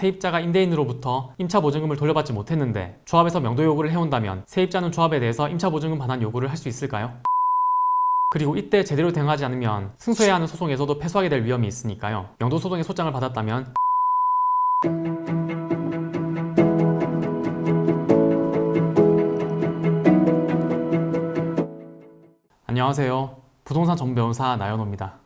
세입자가 임대인으로부터 임차 보증금을 돌려받지 못했는데 조합에서 명도 요구를 해온다면 세입자는 조합에 대해서 임차 보증금 반환 요구를 할 수 있을까요? 그리고 이때 제대로 대응하지 않으면 승소해야 하는 소송에서도 패소하게 될 위험이 있으니까요. 명도 소송의 소장을 받았다면 안녕하세요. 부동산 전문 변호사 나연호입니다.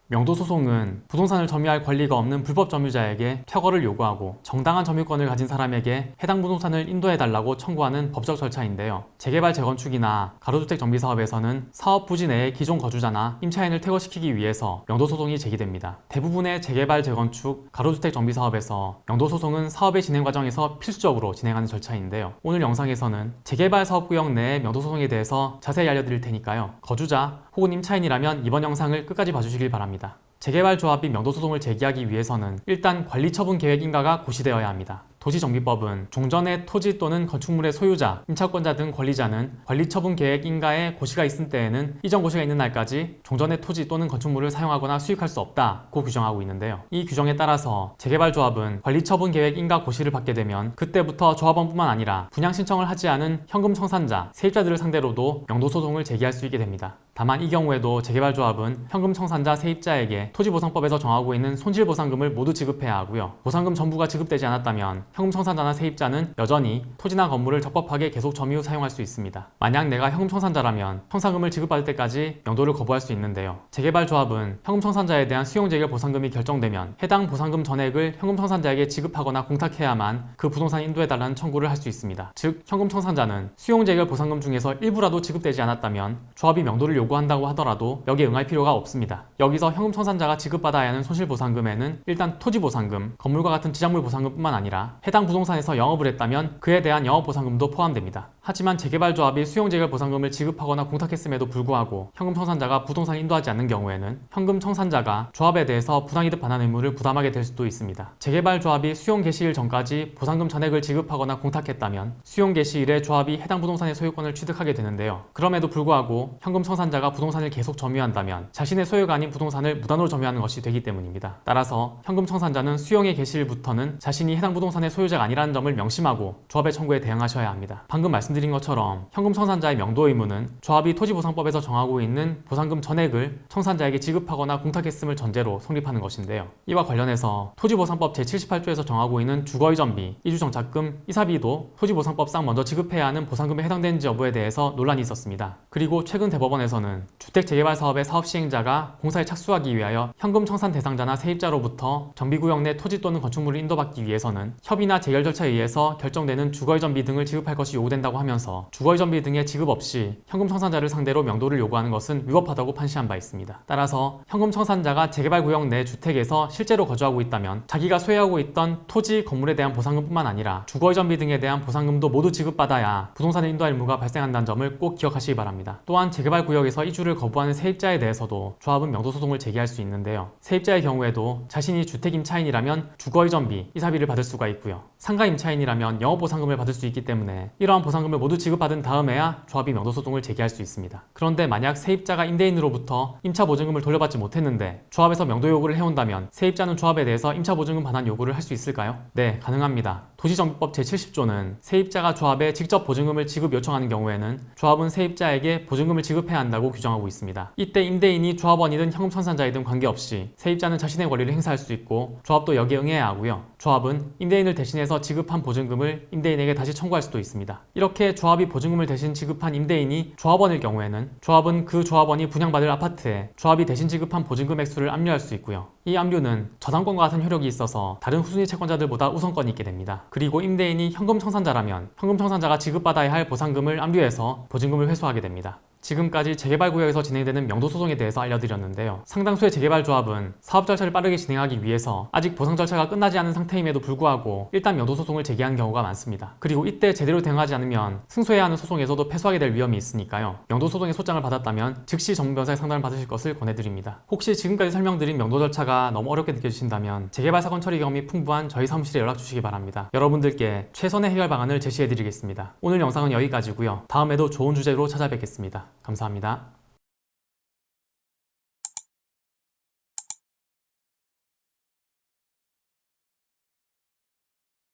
명도 소송은 부동산을 점유할 권리가 없는 불법 점유자에게 쾌거를 요구하고 정당한 점유권을 가진 사람에게 해당 부동산을 인도해달라고 청구하는 법적 절차인데요. 재개발 재건축이나 가로주택 정비 사업에서는 사업 부지 내의 기존 거주자나 임차인을 퇴거시키기 위해서 명도 소송이 제기됩니다. 대부분의 재개발 재건축, 가로주택 정비 사업에서 명도 소송은 사업의 진행 과정에서 필수적으로 진행하는 절차인데요. 오늘 영상에서는 재개발 사업구역 내의 명도 소송에 대해서 자세히 알려드릴 테니까요. 거주자 혹은 임차인이라면 이번 영상을 끝까지 봐주시길 바랍니다. 재개발 조합이 명도 소송을 제기하기 위해서는 일단 관리처분 계획 인가가 고시되어야 합니다. 도시정비법은 종전의 토지 또는 건축물의 소유자, 임차권자 등 권리자는 관리처분 계획 인가에 고시가 있을 때에는 이전 고시가 있는 날까지 종전의 토지 또는 건축물을 사용하거나 수익할 수 없다고 규정하고 있는데요. 이 규정에 따라서 재개발 조합은 관리처분 계획 인가 고시를 받게 되면 그때부터 조합원뿐만 아니라 분양 신청을 하지 않은 현금 청산자, 세입자들을 상대로도 명도 소송을 제기할 수 있게 됩니다. 다만 이 경우에도 재개발 조합은 현금 청산자 세입자에게 토지보상법에서 정하고 있는 손실보상금을 모두 지급해야 하고요. 보상금 전부가 지급되지 않았다면 현금 청산자나 세입자는 여전히 토지나 건물을 적법하게 계속 점유 사용할 수 있습니다. 만약 내가 현금 청산자라면 청산금을 지급받을 때까지 명도를 거부할 수 있는데요. 재개발 조합은 현금 청산자에 대한 수용재결 보상금이 결정되면 해당 보상금 전액을 현금 청산자에게 지급하거나 공탁해야만 그 부동산 인도해달라는 청구를 할 수 있습니다. 즉 현금 청산자는 수용재결 보상금 중에서 일부라도 지급되지 않았다면 조합이 명도를 요구한다고 하더라도 여기에 응할 필요가 없습니다. 여기서 현금 청산자가 지급받아야 하는 손실보상금에는 일단 토지보상금, 건물과 같은 지작물 보상금뿐만 아니라 해당 부동산에서 영업을 했다면 그에 대한 영업보상금도 포함됩니다. 하지만 재개발 조합이 수용재결 보상금을 지급하거나 공탁했음에도 불구하고 현금 청산자가 부동산을 인도하지 않는 경우에는 현금 청산자가 조합에 대해서 부당이득 반환 의무를 부담하게 될 수도 있습니다. 재개발 조합이 수용 개시일 전까지 보상금 전액을 지급하거나 공탁했다면 수용 개시일에 조합이 해당 부동산의 소유권을 취득하게 되는데요. 그럼에도 불구하고 현금 청산자가 부동산을 계속 점유한다면 자신의 소유가 아닌 부동산을 무단으로 점유하는 것이 되기 때문입니다. 따라서 현금 청산자는 수용의 개시일부터는 자신이 해당 부동산의 소유자가 아니라는 점을 명심하고 조합의 청구에 대응하셔야 합니다. 방금 말씀드린 것처럼 현금 청산자의 명도 의무는 조합이 토지보상법에서 정하고 있는 보상금 전액을 청산자에게 지급하거나 공탁했음을 전제로 성립하는 것인데요. 이와 관련해서 토지보상법 제78조에서 정하고 있는 주거이전비, 이주정착금, 이사비도 토지보상법상 먼저 지급해야 하는 보상금에 해당되는지 여부에 대해서 논란이 있었습니다. 그리고 최근 대법원에서는 주택 재개발 사업의 사업 시행자가 공사에 착수하기 위하여 현금 청산 대상자나 세입자로부터 정비구역 내 토지 또는 건축물을 인도받기 위해서는 협의나 재결 절차에 의해서 결정되는 주거이전비 등을 지급할 것이 요구된다고 하면서 주거이전비 등의 지급 없이 현금 청산자를 상대로 명도를 요구하는 것은 위법하다고 판시한 바 있습니다. 따라서 현금 청산자가 재개발 구역 내 주택에서 실제로 거주하고 있다면 자기가 소유하고 있던 토지, 건물에 대한 보상금뿐만 아니라 주거이전비 등에 대한 보상금도 모두 지급받아야 부동산을 인도할 의무가 발생한다는 점을 꼭 기억하시기 바랍니다. 또한 재개발 구역에서 이주를 거부하는 세입자에 대해서도 조합은 명도 소송을 제기할 수 있는데요. 세입자의 경우에도 자신이 주택 임차인이라면 주거이전비, 이사비를 받을 수가 있고요. 상가 임차인이라면 영업보상금을 받을 수 있기 때문에 이러한 보상금을 모두 지급받은 다음에야 조합이 명도 소송을 제기할 수 있습니다. 그런데 만약 세입자가 임대인으로부터 임차 보증금을 돌려받지 못했는데 조합에서 명도 요구를 해온다면 세입자는 조합에 대해서 임차 보증금 반환 요구를 할 수 있을까요? 네, 가능합니다. 도시정비법 제70조는 세입자가 조합에 직접 보증금을 지급 요청하는 경우에는 조합은 세입자에게 보증금을 지급해야 한다고 규정하고 있습니다. 이때 임대인이 조합원이든 현금 청산자이든 관계없이 세입자는 자신의 권리를 행사할 수 있고 조합도 여기에 응해야 하고요. 조합은 임대인을 대신해서 지급한 보증금을 임대인에게 다시 청구할 수도 있습니다. 이렇게 조합이 보증금을 대신 지급한 임대인이 조합원일 경우에는 조합은 그 조합원이 분양받을 아파트에 조합이 대신 지급한 보증금 액수를 압류할 수 있고요. 이 압류는 저당권과 같은 효력이 있어서 다른 후순위 채권자들보다 우선권이 있게 됩니다. 그리고 임대인이 현금 청산자라면 현금 청산자가 지급받아야 할 보상금을 압류해서 보증금을 회수하게 됩니다. 지금까지 재개발 구역에서 진행되는 명도 소송에 대해서 알려드렸는데요. 상당수의 재개발 조합은 사업 절차를 빠르게 진행하기 위해서 아직 보상 절차가 끝나지 않은 상태임에도 불구하고 일단 명도 소송을 제기하는 경우가 많습니다. 그리고 이때 제대로 대응하지 않으면 승소해야 하는 소송에서도 패소하게 될 위험이 있으니까요. 명도 소송의 소장을 받았다면 즉시 전문 변호사의 상담을 받으실 것을 권해드립니다. 혹시 지금까지 설명드린 명도 절차가 너무 어렵게 느껴지신다면 재개발 사건 처리 경험이 풍부한 저희 사무실에 연락 주시기 바랍니다. 여러분들께 최선의 해결 방안을 제시해드리겠습니다. 오늘 영상은 여기까지고요. 다음에도 좋은 주제로 찾아뵙겠습니다. 감사합니다.